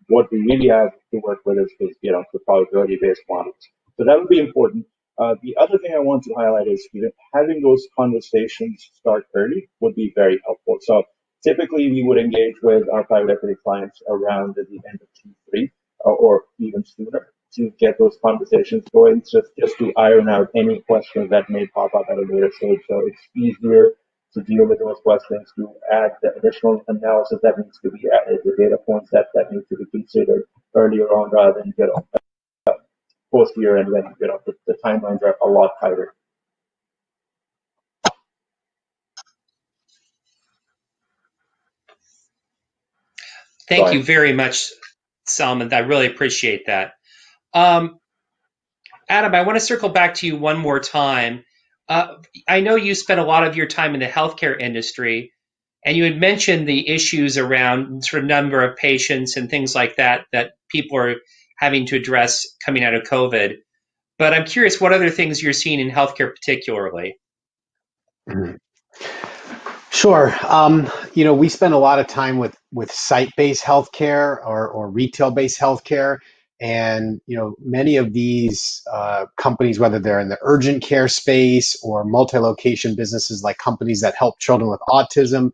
what we really have to work with is the probability-based models. So that would be important. The other thing I want to highlight is having those conversations start early would be very helpful. So typically, we would engage with our private equity clients around the end of Q3 or even sooner to get those conversations going, just to iron out any questions that may pop up at a later stage. So it's easier to deal with those questions, to add the additional analysis that needs to be added, the data points that need to be considered earlier on rather than post year and when the timelines are a lot tighter. Thank you very much, Salman. I really appreciate that. Adam, I want to circle back to you one more time. I know you spent a lot of your time in the healthcare industry, and you had mentioned the issues around sort of number of patients and things like that people are having to address coming out of COVID. But I'm curious what other things you're seeing in healthcare particularly. Sure. We spend a lot of time with site-based healthcare or retail-based healthcare, and many of these companies, whether they're in the urgent care space or multi-location businesses like companies that help children with autism,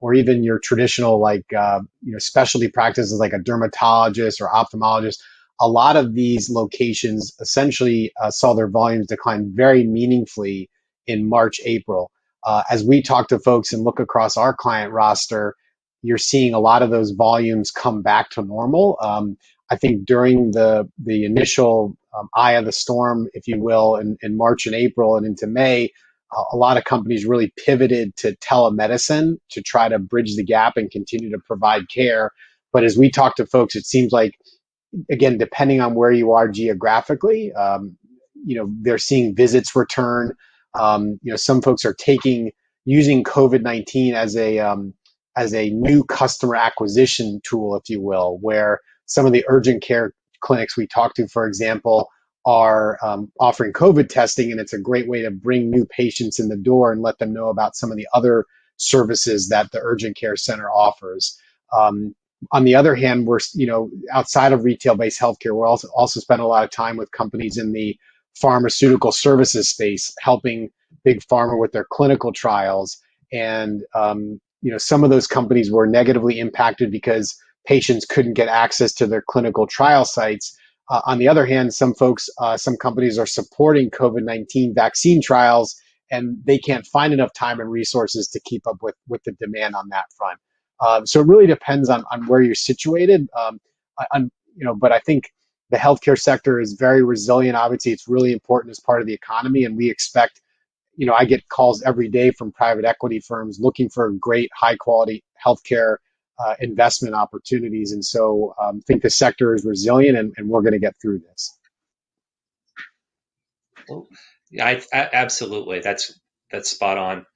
or even your traditional specialty practices like a dermatologist or ophthalmologist. A lot of these locations essentially saw their volumes decline very meaningfully in March, April. As we talk to folks and look across our client roster, you're seeing a lot of those volumes come back to normal. I think during the initial eye of the storm, if you will, in March and April and into May, a lot of companies really pivoted to telemedicine to try to bridge the gap and continue to provide care. But as we talk to folks, it seems like, again, depending on where you are geographically, they're seeing visits return. Some folks are using COVID-19 as a new customer acquisition tool, if you will, where some of the urgent care clinics we talk to, for example, are offering COVID testing, and it's a great way to bring new patients in the door and let them know about some of the other services that the urgent care center offers. On the other hand, we're outside of retail-based healthcare, we're also spend a lot of time with companies in the pharmaceutical services space, helping big pharma with their clinical trials. And some of those companies were negatively impacted because patients couldn't get access to their clinical trial sites. On the other hand, some companies are supporting COVID-19 vaccine trials, and they can't find enough time and resources to keep up with the demand on that front. So it really depends on where you're situated. But I think the healthcare sector is very resilient. Obviously, it's really important as part of the economy, and we expect I get calls every day from private equity firms looking for great, high quality healthcare investment opportunities. And so I think the sector is resilient, and we're going to get through this. Well, absolutely. That's spot on.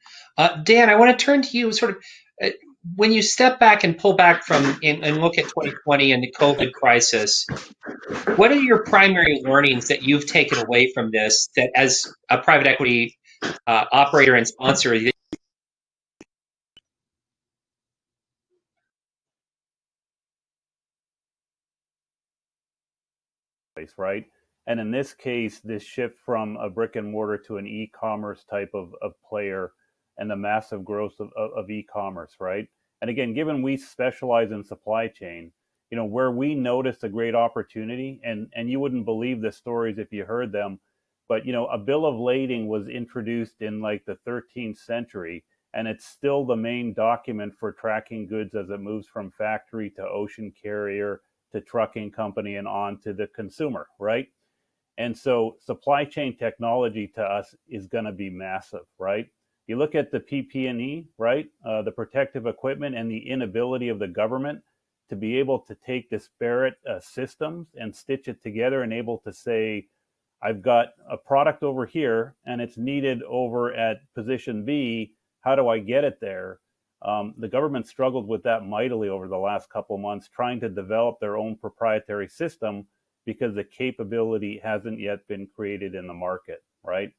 Dan, I want to turn to you. Sort of, when you step back and pull back from and look at 2020 and the COVID crisis, what are your primary learnings that you've taken away from this? That as a private equity operator and sponsor, right? And in this case, this shift from a brick and mortar to an e-commerce type of player and the massive growth of e-commerce, right? And again, given we specialize in supply chain, where we noticed a great opportunity, and you wouldn't believe the stories if you heard them, but a bill of lading was introduced in like the 13th century, and it's still the main document for tracking goods as it moves from factory to ocean carrier to trucking company and on to the consumer, right? And so supply chain technology to us is going to be massive, right? You look at the PP&E, right? The protective equipment and the inability of the government to be able to take disparate systems and stitch it together and able to say, I've got a product over here and it's needed over at position B. How do I get it there? The government struggled with that mightily over the last couple of months, trying to develop their own proprietary system because the capability hasn't yet been created in the market, right?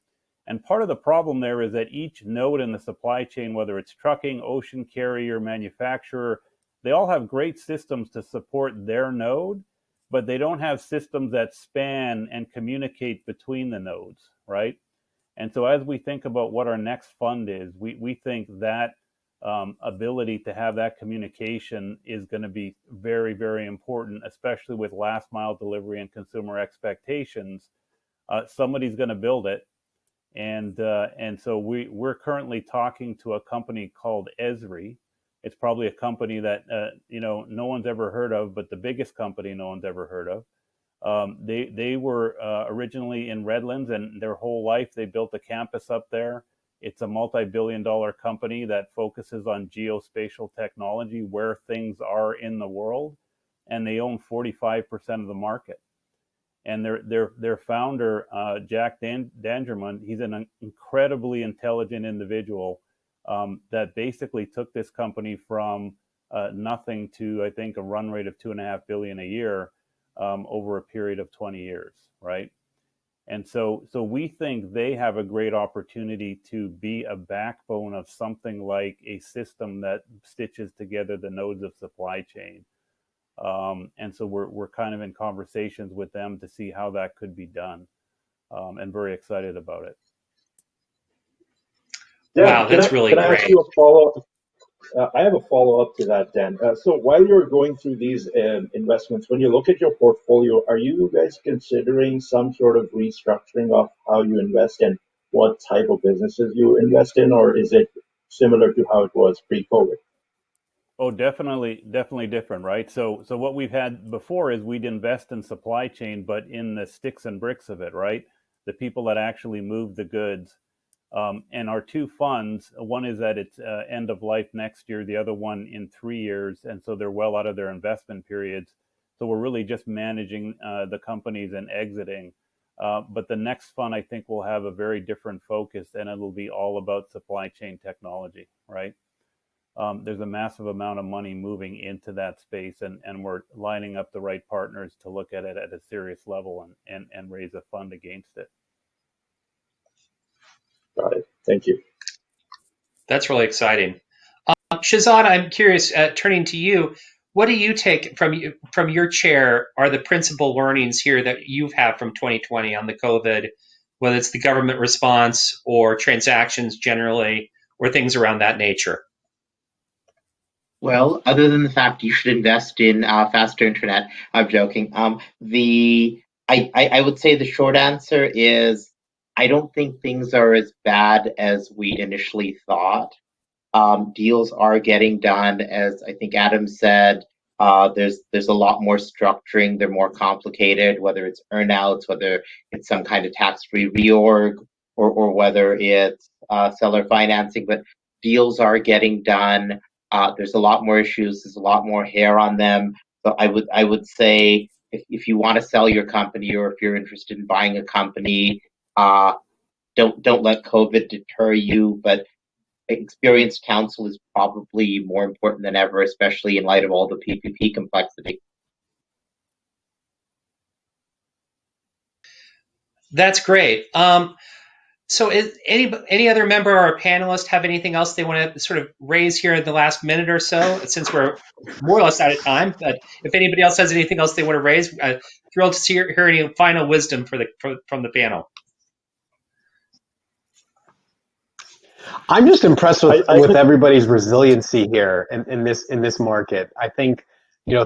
And part of the problem there is that each node in the supply chain, whether it's trucking, ocean carrier, manufacturer, they all have great systems to support their node, but they don't have systems that span and communicate between the nodes, right? And so as we think about what our next fund is, we think that ability to have that communication is going to be very, very important, especially with last mile delivery and consumer expectations. Somebody's going to build it. And so we're currently talking to a company called Esri. It's probably a company that no one's ever heard of, but the biggest company no one's ever heard of. They were originally in Redlands, and their whole life they built a campus up there. It's a multi-billion-dollar company that focuses on geospatial technology, where things are in the world, and they own 45% of the market. And their founder, Jack Dangermond, he's an incredibly intelligent individual that basically took this company from nothing to, I think, a run rate of $2.5 billion a year over a period of 20 years, right? And so we think they have a great opportunity to be a backbone of something like a system that stitches together the nodes of supply chain. And so we're kind of in conversations with them to see how that could be done, and very excited about it. Dan, wow, that's really can I great. ask you a follow-up? I have a follow-up to that, Dan. So while you're going through these investments, when you look at your portfolio, are you guys considering some sort of restructuring of how you invest and what type of businesses you invest in, or is it similar to how it was pre-COVID? Oh, definitely different, right? So what we've had before is we'd invest in supply chain, but in the sticks and bricks of it, right? The people that actually move the goods. And our two funds, one is at its end of life next year, the other one in 3 years. And so they're well out of their investment periods. So we're really just managing the companies and exiting. But the next fund, I think, will have a very different focus, and it'll be all about supply chain technology, right? There's a massive amount of money moving into that space, and we're lining up the right partners to look at it at a serious level and raise a fund against it. Got it. Thank you. That's really exciting. Shahzad, I'm curious, turning to you, what do you take from your chair are the principal learnings here that you've had from 2020 on the COVID, whether it's the government response or transactions generally, or things around that nature? Well, other than the fact you should invest in faster internet, I'm joking. I would say the short answer is I don't think things are as bad as we initially thought. Deals are getting done, as I think Adam said. There's a lot more structuring. They're more complicated, whether it's earnouts, whether it's some kind of tax-free reorg, or whether it's seller financing, but deals are getting done. There's a lot more issues. There's a lot more hair on them. So I would say if you want to sell your company, or if you're interested in buying a company, don't let COVID deter you. But experienced counsel is probably more important than ever, especially in light of all the PPP complexity. That's great. So any other member or panelist have anything else they want to sort of raise here in the last minute or so, since we're more or less out of time? But if anybody else has anything else they want to raise, thrilled to hear any final wisdom from the panel. I'm just impressed with everybody's resiliency here in this market. I think,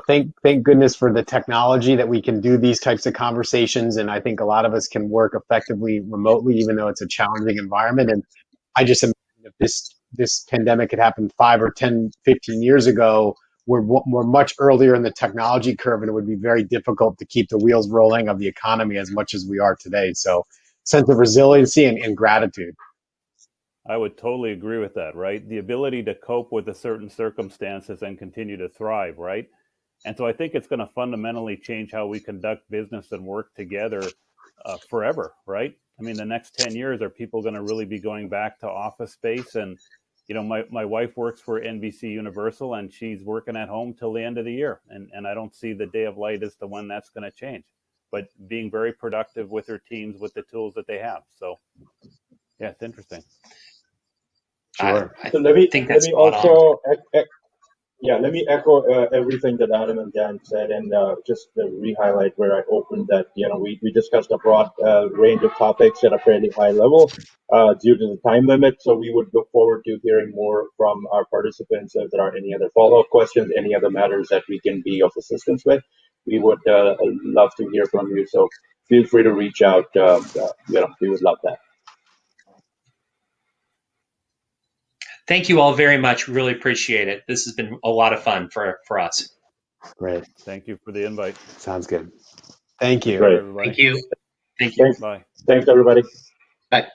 thank goodness for the technology that we can do these types of conversations, and I think a lot of us can work effectively remotely, even though it's a challenging environment. And I just imagine if this pandemic had happened 5 or 10, 15 years ago, we're much earlier in the technology curve, and it would be very difficult to keep the wheels rolling of the economy as much as we are today. So, sense of resiliency and gratitude. I would totally agree with that, right? The ability to cope with the certain circumstances and continue to thrive, right? And so I think it's going to fundamentally change how we conduct business and work together forever, right? I mean, the next 10 years, are people going to really be going back to office space? And, my wife works for NBC Universal, and she's working at home till the end of the year. And I don't see the day of light as to when that's going to change. But being very productive with her teams with the tools that they have. So, yeah, it's interesting. Sure. So let me echo everything that Adam and Dan said, and just re-highlight where I opened that. We discussed a broad range of topics at a fairly high level due to the time limit. So we would look forward to hearing more from our participants. If there are any other follow-up questions, any other matters that we can be of assistance with, we would love to hear from you. So feel free to reach out. We would love that. Thank you all very much. Really appreciate it. This has been a lot of fun for us. Great. Thank you for the invite. Sounds good. Thank you. Great. Everybody. Thank you. Thank you. Thanks. Bye. Thanks, everybody. Bye.